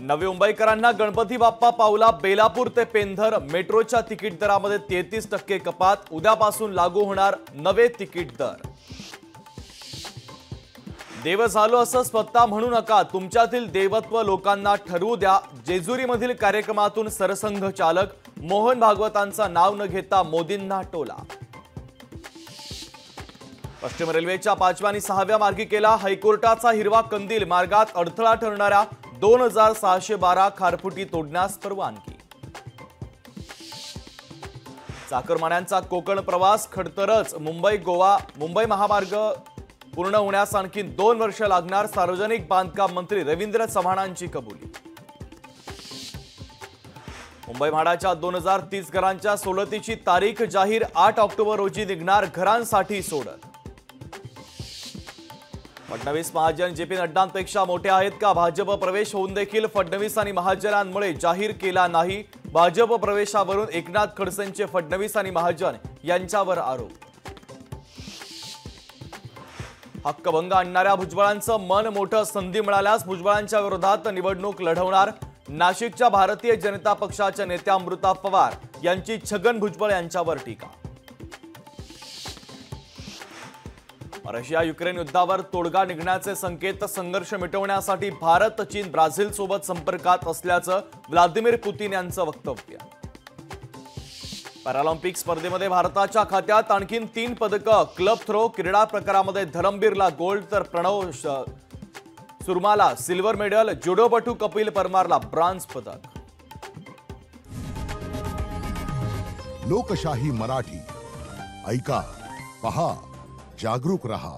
नवी मुंबईकरांना गणपती बाप्पा पावला। बेलापूर ते पेंधर मेट्रोच्या तिकीट दरामध्ये 33% कपात। उद्यापासून लागू होणार नवे तिकीट दर। देव झालो असं स्वतः म्हणू नका, तुमच्यातील देवत्व लोकांना ठरवू द्या। जेजुरीमधील कार्यक्रमातून सरसंघ चालक मोहन भागवतांचा नाव न घेता मोदींना टोला। पश्चिम रेल्वेच्या 5व्या आणि 6व्या मार्गिकेला हायकोर्टाचा हिरवा कंदील। मार्गात अडथळा ठरणाऱ्या 2612 खारफुटी तोडण्यास परवानगी। चाकरमान्यांचा कोकण प्रवास खडतरच। मुंबई महामार्ग पूर्ण होण्यास आणखी 2 वर्ष लागणार। सार्वजनिक बांधकाम मंत्री रवींद्र चव्हाणांची कबुली। मुंबई म्हाडाच्या 2030 घरांच्या सोडतीची तारीख जाहीर। 8 ऑक्टोबर रोजी निघणार घरांसाठी सोडत। फडणवीस महाजन जेपी नड्डांपेक्षा मोठे आहेत का? भाजप प्रवेश होऊन देखील फडणवीस आणि महाजनांमुळे जाहीर केला नाही। भाजप प्रवेशावरून एकनाथ खडसेंचे फडणवीस आणि महाजन यांच्यावर आरोप। हक्कभंग आणणाऱ्या भुजबळांचं मन मोठं। संधी मिळाल्यास भुजबळांच्या विरोधात निवडणूक लढवणार। नाशिकच्या भारतीय जनता पक्षाच्या नेत्या अमृता पवार यांची छगन भुजबळ यांच्यावर टीका। रशिया युक्रेन युद्धावर तोडगा निघण्याचे संकेत। संघर्ष मिटवण्यासाठी भारत चीन ब्राझील सोबत संपर्कात असल्याचं व्लादिमीर पुतीन यांचं वक्तव्य। पॅरालिम्पिक स्पर्धेमध्ये भारताच्या खात्यात आणखी 3 पदकं। क्लब थ्रो क्रीडा प्रकारामध्ये धरमबीरला गोल्ड तर प्रणव सुरमाला सिल्वर मेडल। जुडोपटू कपिल परमारला ब्रॉन्झ पदक। लोकशाही मराठी ऐका, पहा, जागरूक रहा।